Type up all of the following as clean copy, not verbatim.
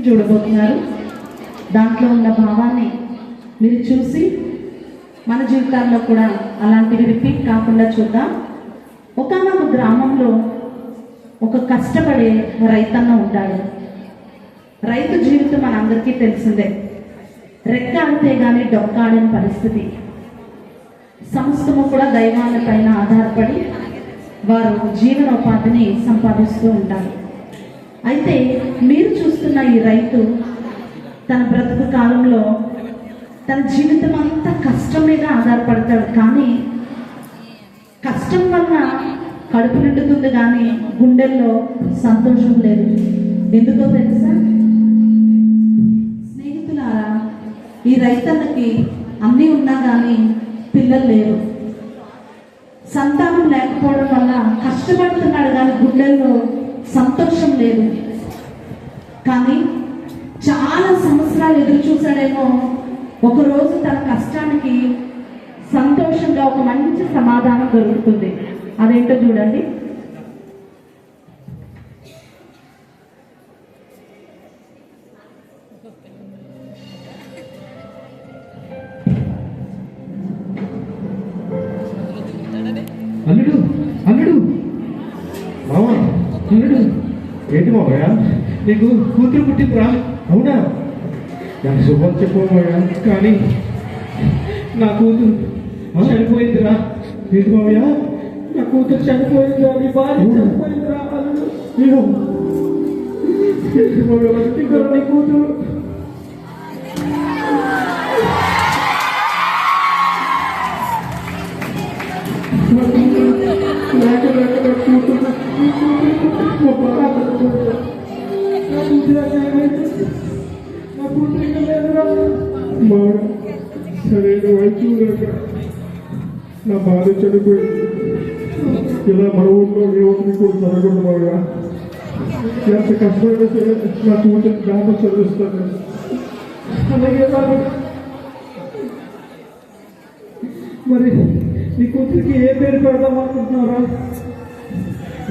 చూడబోతున్నారు. దాంట్లో ఉన్న భావాన్ని మీరు చూసి మన జీవితాల్లో కూడా అలాంటివి రిపీట్ కాకుండా చూద్దాం. ఒకానొక గ్రామంలో ఒక కష్టపడే రైతన్న ఉంటాడు. రైతు జీవితం మనందరికీ తెలిసిందే. రెక్క ఆడితే కానీ డొక్కాడని పరిస్థితి. సమస్తము కూడా దైవాల పైన ఆధారపడి వారు జీవనోపాధిని సంపాదిస్తూ ఉంటారు. అయితే మీరు చూస్తున్న ఈ రైతు తన బ్రతుకు కాలంలో తన జీవితం అంతా కష్టం మీద ఆధారపడతాడు. కానీ కష్టం వల్ల కడుపు నిండుతుంది కానీ గుండెల్లో సంతోషం లేదు. ఎందుకో తెలుసా? స్నేహితులారా, ఈ రైతన్నకి అన్నీ ఉన్నా కానీ పిల్లలు లేరు. సంతానం లేకపోవడం వల్ల కష్టపడుతున్నాడు కానీ గుండెల్లో సంతోషం లేదు. కానీ చాలా సంవత్సరాలు ఎదురు చూశాడేమో ఒకరోజు తన కష్టానికి సంతోషంగా ఒక మంచి సమాధానం దొరుకుతుంది. అదేంటో చూడండి. అల్లుడు అల్లుడు మామ అల్లుడు ఏంటి మామయ్య నీకు కూతురు పుట్టిందిరా? అవునా? నాకు శుభం చెప్పమయ్యా. కానీ నా కూతురు చనిపోయిందిరా. ఏంటి మామయ్య? నా కూతురు చనిపోయిందిరా. నీ భార్య చనిపోయిందిరా. అల్లుడు ఏంటి మామయ్య నీ కూతురు? సరైన వైద్యం లేక నా బాధ చనిపోయింది. ఇలా మన ఊళ్ళో ఏ ఒక్కరికి కూడా జరగదు బాగా. ఎంత కష్టమైనా సరే నా కూతురు జ్ఞాపకం చదివిస్తాను. అలాగే మరి నీ కూతురికి ఏ పేరు పెడదాం అనుకుంటున్నారా?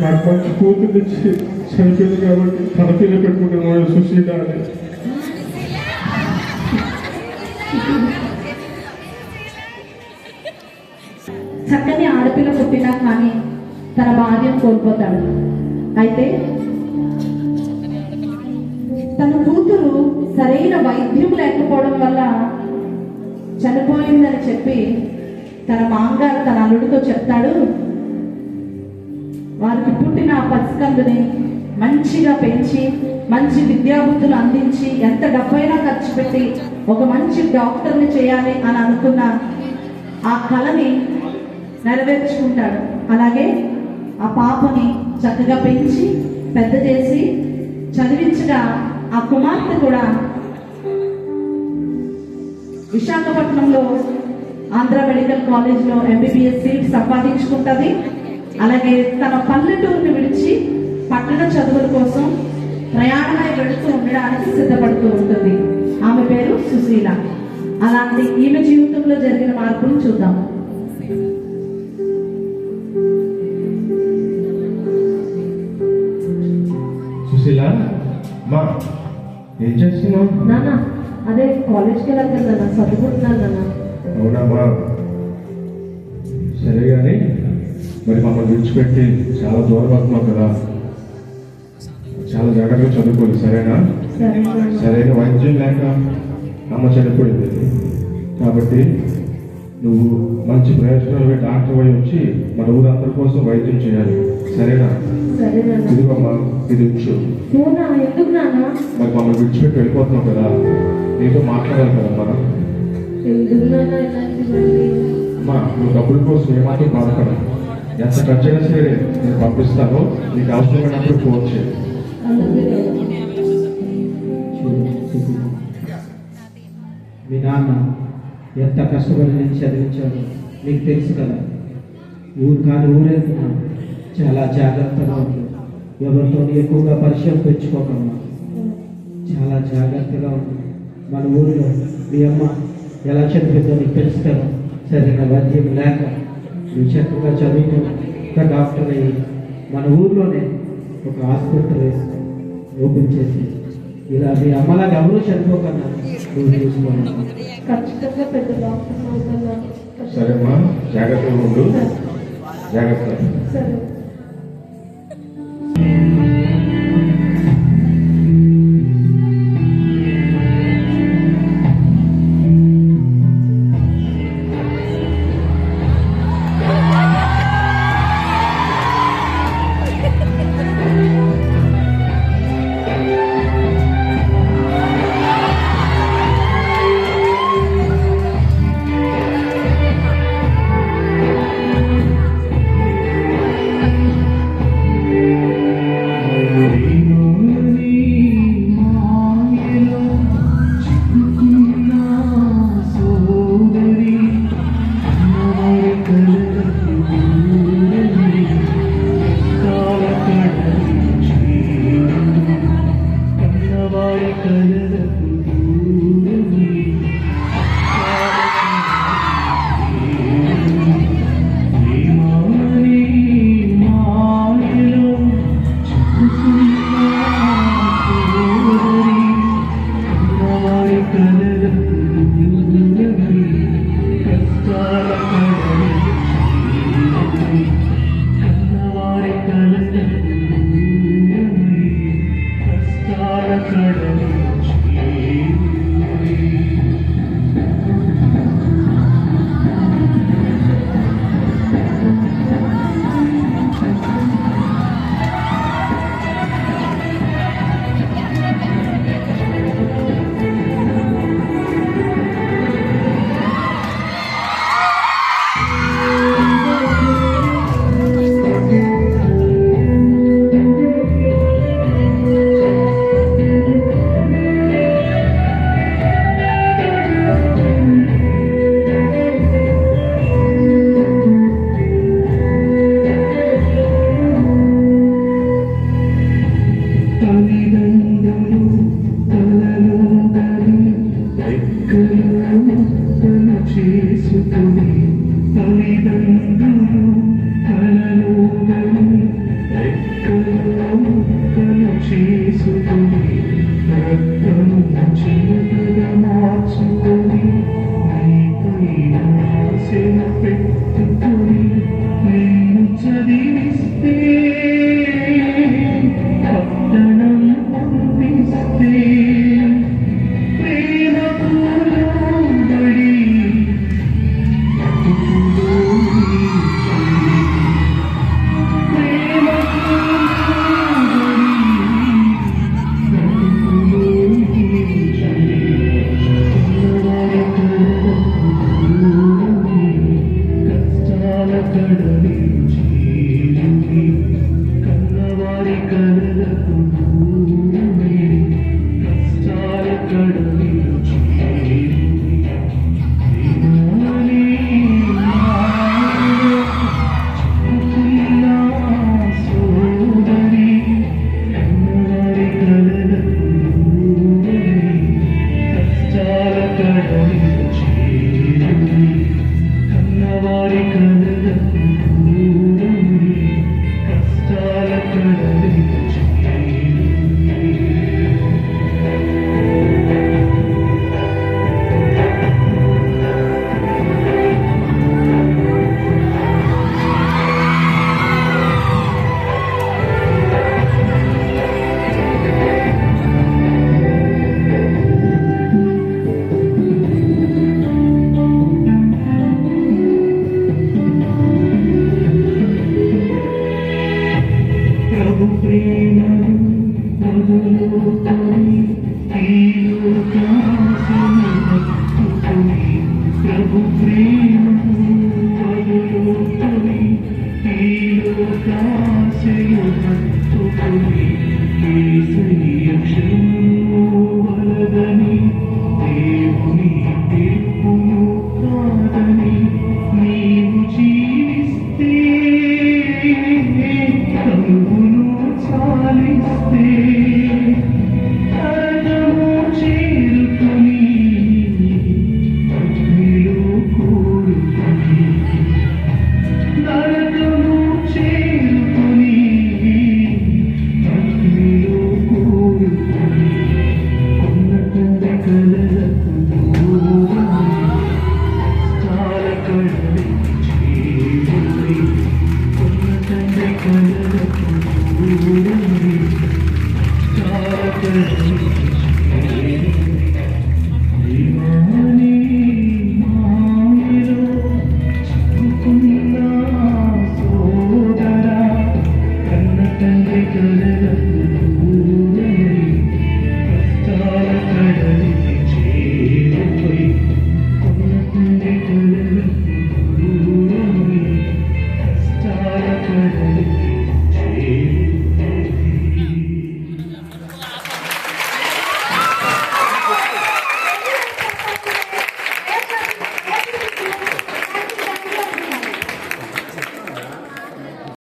నాకు మంచి కూతురు ఇచ్చి చనిపోయింది కాబట్టి తన పేరు పెట్టుకుంటున్నాను, సుశీల అని. చక్కని ఆడపిల్ల పుట్టినా కానీ తన భార్యను కోల్పోతాడు. అయితే తన కూతురు సరైన వైద్యం లేకపోవడం వల్ల చనిపోయిందని చెప్పి తన మామగారు తన అల్లుడితో చెప్తాడు. వారికి పుట్టిన ఆ పసికందుని మంచిగా పెంచి మంచి విద్యాబుద్ధులు అందించి ఎంత డబ్బైనా ఖర్చు పెట్టి ఒక మంచి డాక్టర్ని చేయాలి అని అనుకున్న ఆ కళని నెరవేర్చుకుంటాడు. అలాగే ఆ పాపని చక్కగా పెంచి పెద్ద చేసి చదివించగా ఆ కుమార్తె కూడా విశాఖపట్నంలో ఆంధ్ర మెడికల్ కాలేజ్లో MBBS సీట్ సంపాదించుకుంటుంది. అలాగే తన పల్లెటూరుని విడిచి పట్టణ చదువుల కోసం ప్రయాణమై వెళుతూ ఉండడానికి సిద్ధపడుతూ ఉంటుంది. ఆమె పేరు సుశీల. అలాంటి ఈమె జీవితంలో జరిగిన మార్పును చూద్దాం. సుశీల, మా ఏం చేస్తున్నావు? నాన్న, అదే కాలేజ్కి వెళ్ళాలి నాన్న, చదువుకుంటున్నాను నాన్న. అవునమ్మా, సరే కానీ మరి మమ్మల్ని విడిచిపెట్టి చాలా దూరం అవుతున్నావు కదా, చాలా జాగ్రత్తగా చదువుకోవాలి. సరేనా? సరైన వైద్యం లేక అమ్మ చనిపోయింది కాబట్టి నువ్వు మంచి ప్రయోజనాలు డాక్టర్ అయి వచ్చి మన ఊరందరి కోసం వైద్యం చేయాలి. సరేనా? ఇదిగమ్మా, ఇది ఉంచు. మరి మమ్మల్ని విడిచిపెట్టి వెళ్ళిపోతున్నావు కదా, నీతో మాట్లాడాలి కదమ్మా. అమ్మా, నువ్వు డబ్బుల కోసం ఏమాత్రం బాధపడవు. ఎంత ఖర్చైనా సరే నేను పంపిస్తాను. నీకు అవసరమైనప్పుడు ఫోన్ చేయి. మీ నాన్న ఎంత కష్టపడి నేను చదివించాడు మీకు తెలుసు కదా. ఊరు కాని ఊరెళ్తున్నాను, చాలా జాగ్రత్తగా ఉంది. ఎవరితో ఎక్కువగా పరిచయం పెంచుకోకమ్మా, చాలా జాగ్రత్తగా ఉంది. మన ఊరిలో మీ అమ్మ ఎలా చనిపోయిందో నీకు తెలుసు కదా. సరైన వైద్యం లేక నువ్వు చక్కగా చదువుకుని ఒక డాక్టర్ అయ్యి మన ఊర్లోనే ఒక హాస్పిటల్ ఓపెన్ చేసి ఇలా మీ అమ్మలాగా ఎవరూ చనిపోకన్నా నువ్వు చూసుకోవాలి. ఖచ్చితంగా పెద్ద డాక్టర్ అవుతాను. సరేమ్మా, జాగ్రత్తగా ఉండు. జాగ్రత్త. సరే. సోదరా కన్న తండ్రి